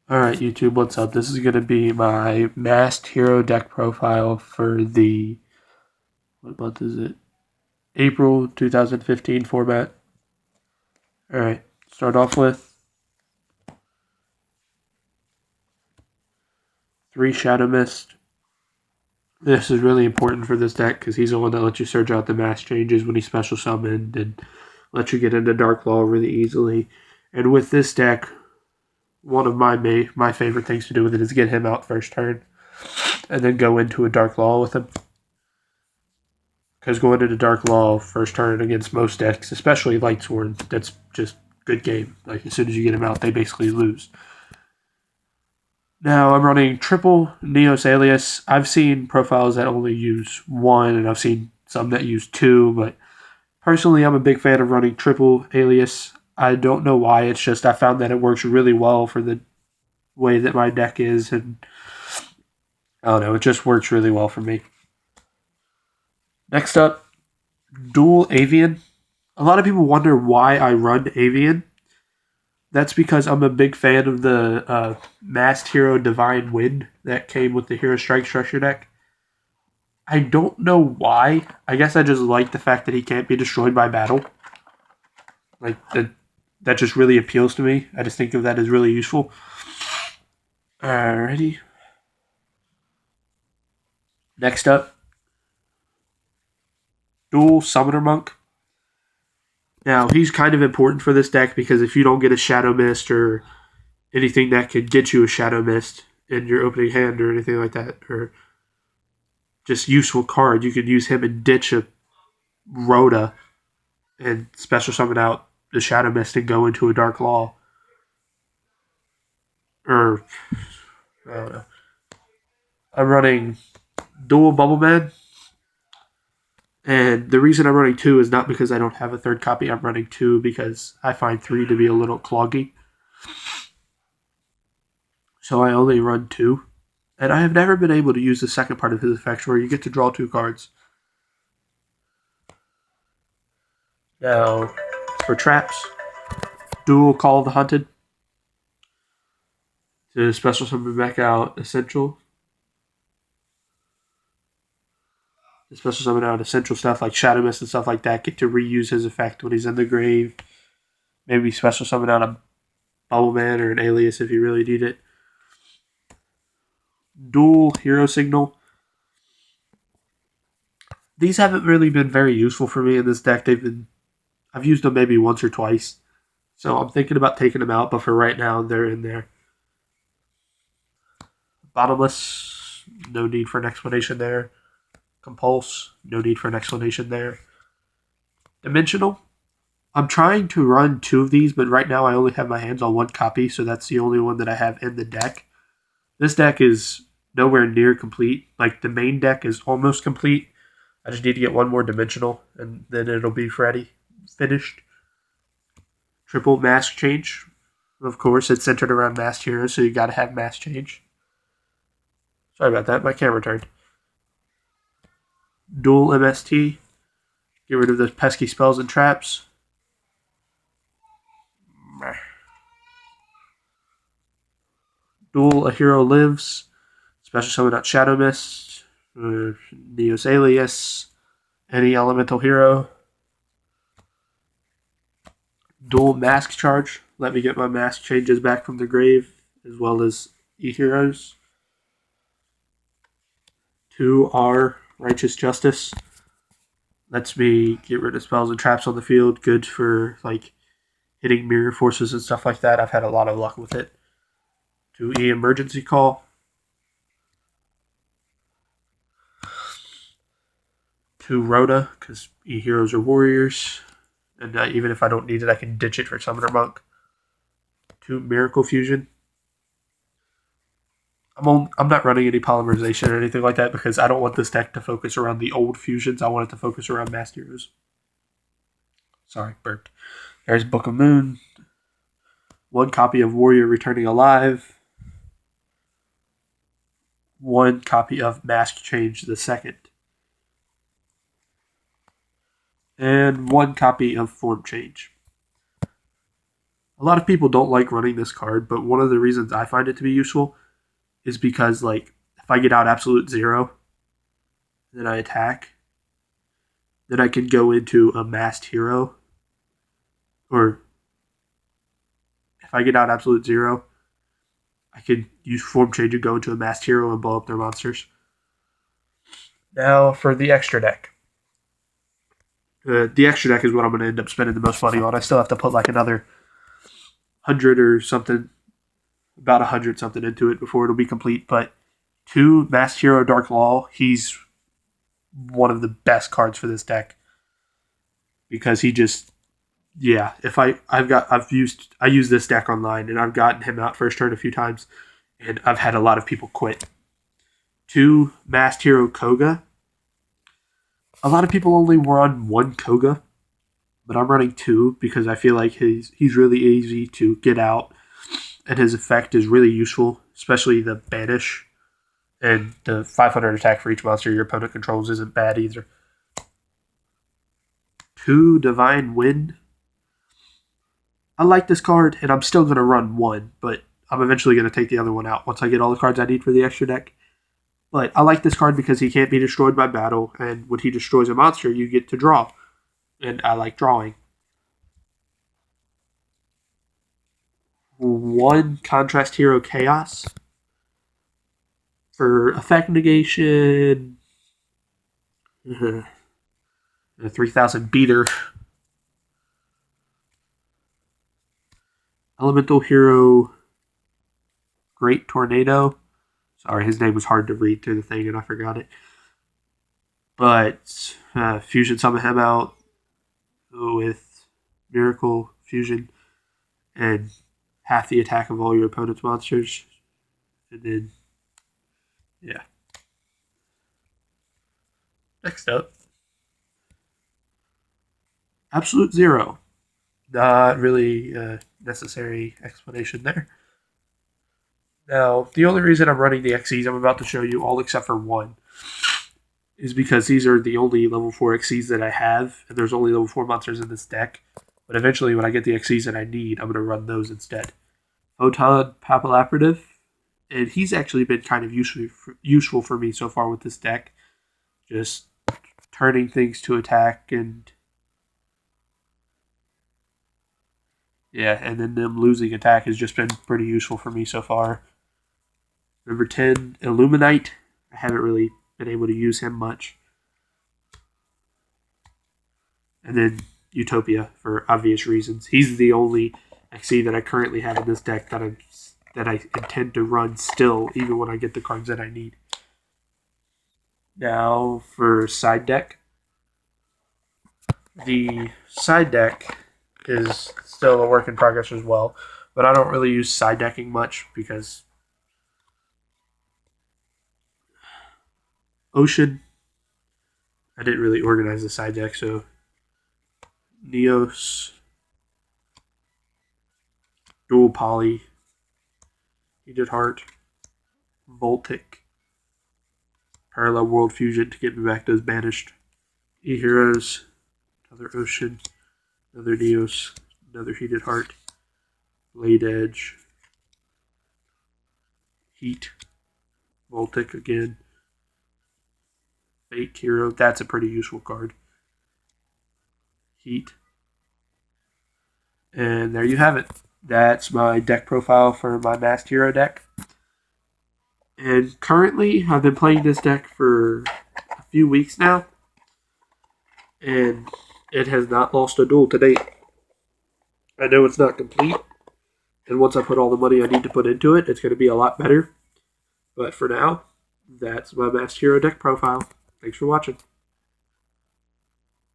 Alright, YouTube, what's up? This is going to be my Masked Hero deck profile for the, what month is it? April 2015 format. Alright, start off with 3 Shadow Mist. This is really important for this deck because he's the one that lets you search out the mass changes when he's special summoned and lets you get into Dark Law really easily. And with this deck, one of my favorite things to do with it is get him out first turn and then go into a Dark Law with him. Because going into Dark Law first turn against most decks, especially Lightsworn, that's just good game. Like, as soon as you get him out, they basically lose. Now, I'm running triple Neos Alias. I've seen profiles that only use 1, and I've seen some that use 2, but personally, I'm a big fan of running triple Alias. I don't know why, it's just I found that it works really well for the way that my deck is, and I don't know, it just works really well for me. Next up, Dual Avian. A lot of people wonder why I run Avian. That's because I'm a big fan of the Masked Hero Divine Wind that came with the Hero Strike structure deck. I don't know why. I guess I just like the fact that he can't be destroyed by battle. Like, that just really appeals to me. I just think of that as really useful. Alrighty. Next up, Dual Summoner Monk. Now, he's kind of important for this deck because if you don't get a Shadow Mist or anything that could get you a Shadow Mist in your opening hand or anything like that, or just useful card, you could use him and ditch a Rhoda and special summon out the Shadow Mist and go into a Dark Law. Or, I don't know. I'm running Dual Bubble Man. And the reason I'm running 2 is not because I don't have a third copy. I'm running 2 because I find 3 to be a little cloggy. So I only run 2. And I have never been able to use the second part of his effects where you get to draw 2 cards. Now, for traps, Dual Call of the Hunted. To special summon back out Essential. To special summon out Essential stuff like Shadow Mist and stuff like that. Get to reuse his effect when he's in the grave. Maybe special summon out a Bubble Man or an Alias if you really need it. Dual Hero Signal. These haven't really been very useful for me in this deck. I've used them maybe once or twice. So I'm thinking about taking them out, but for right now, they're in there. Bottomless, no need for an explanation there. Compulse, no need for an explanation there. Dimensional, I'm trying to run 2 of these, but right now I only have my hands on 1 copy, so that's the only one that I have in the deck. This deck is nowhere near complete. Like, the main deck is almost complete. I just need to get 1 more dimensional, and then it'll be finished. Triple Mask Change. Of course, it's centered around Masked Heroes, so you gotta have Mask Change. Sorry about that, my camera turned. Dual MST. Get rid of those pesky spells and traps. Dual A Hero Lives. Special summon out Shadow Mist. Neos Alias. Any elemental hero. Dual Mask Charge. Let me get my mask changes back from the grave, as well as E-Heroes. 2R Righteous Justice. Lets me get rid of spells and traps on the field. Good for, like, hitting mirror forces and stuff like that. I've had a lot of luck with it. 2E Emergency Call. 2 Rhoda, because E-Heroes are warriors. And even if I don't need it, I can ditch it for Summoner Monk. 2 Miracle Fusion. I'm not running any polymerization or anything like that because I don't want this deck to focus around the old fusions. I want it to focus around Masked Heroes. Sorry, burped. There's Book of Moon. 1 copy of Warrior Returning Alive. 1 copy of Mask Change the Second. And 1 copy of Form Change. A lot of people don't like running this card, but one of the reasons I find it to be useful is because, like, if I get out absolute zero, then I attack, then I can go into a masked hero. Or if I get out absolute zero, I could use form change and go into a masked hero and blow up their monsters. Now for the extra deck. The extra deck is what I'm going to end up spending the most money on. I still have to put like another 100 or something, about 100 something into it before it'll be complete. But 2 Masked Hero Dark Law, he's one of the best cards for this deck because he just, yeah. If I used this deck online and I've gotten him out first turn a few times, and I've had a lot of people quit. 2 Masked Hero Koga. A lot of people only run 1 Koga, but I'm running 2 because I feel like he's really easy to get out, and his effect is really useful, especially the Banish, and the 500 attack for each monster your opponent controls isn't bad either. 2 Divine Wind. I like this card, and I'm still going to run 1, but I'm eventually going to take the other one out once I get all the cards I need for the extra deck. But I like this card because he can't be destroyed by battle, and when he destroys a monster, you get to draw. And I like drawing. 1 Contrast Hero Chaos. For effect negation, a 3000 beater. Elemental Hero Great Tornado. Sorry, his name was hard to read through the thing and I forgot it. But Fusion summon him out with Miracle Fusion and half the attack of all your opponent's monsters. And then, yeah. Next up, Absolute Zero. Not really necessary explanation there. Now, the only reason I'm running the XEs I'm about to show you, all except for 1, is because these are the only level 4 XEs that I have, and there's only level 4 monsters in this deck. But eventually, when I get the XEs that I need, I'm going to run those instead. Photon Papillaperative, and he's actually been kind of useful for me so far with this deck. Just turning things to attack and... yeah, and then them losing attack has just been pretty useful for me so far. Number 10, Illuminite. I haven't really been able to use him much. And then Utopia, for obvious reasons. He's the only XE that I currently have in this deck that I intend to run still, even when I get the cards that I need. Now, for side deck. The side deck is still a work in progress as well, but I don't really use side decking much because Ocean, I didn't really organize the side deck, so Neos, Dual Poly, Heated Heart, Voltic, Parallel World Fusion to get me back to those banished E-Heroes, another Ocean, another Neos, another Heated Heart, Blade Edge, Heat, Voltic again, Fake Hero, that's a pretty useful card. Heat. And there you have it. That's my deck profile for my Masked Hero deck. And currently, I've been playing this deck for a few weeks now. And it has not lost a duel to date. I know it's not complete. And once I put all the money I need to put into it, it's going to be a lot better. But for now, that's my Masked Hero deck profile. Thanks for watching.